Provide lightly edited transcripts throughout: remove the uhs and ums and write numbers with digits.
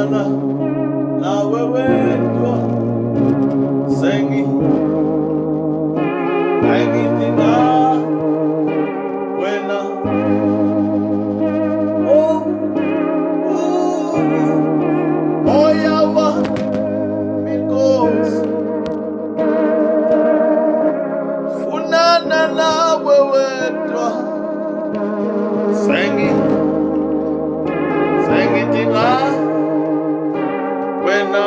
na nawe wedwa Sengidinga wena Moyawam Nkosi funana nawe wedwa Sengidinga wena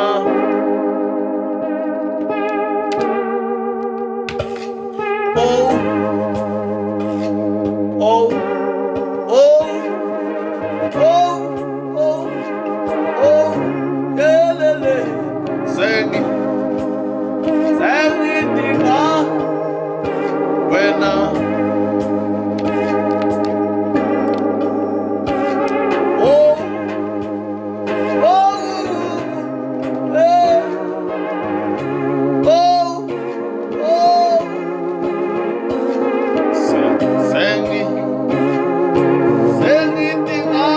Yelele Sengidinga wena Sengidinga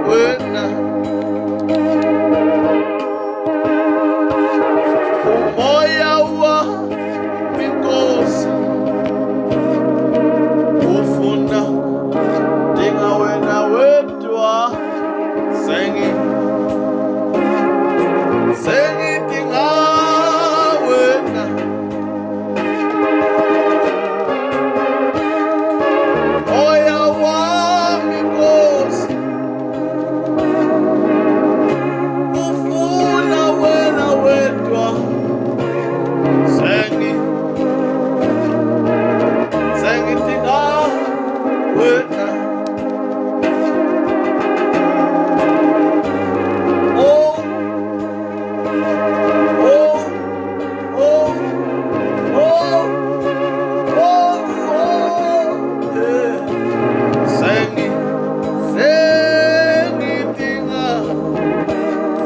wena Moyawam Nkosi ufuna dinga wena wedwa Sengidinga wena Moyawam Nkosi ufuna wena wedwa Sengidinga wena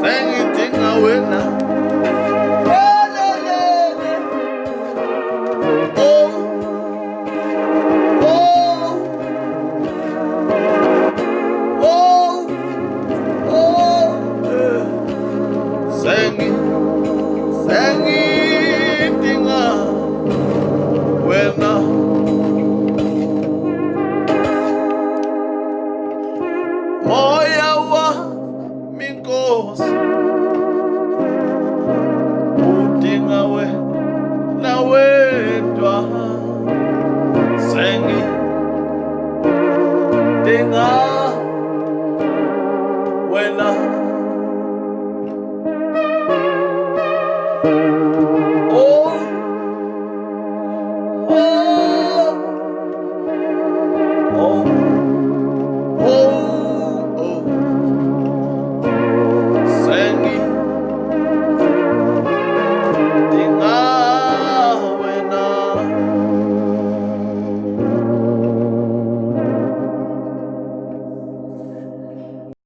Sengidinga wena Sengidinga wena Moyawam Nkosi udinga wena wedwa Sengidinga wena oh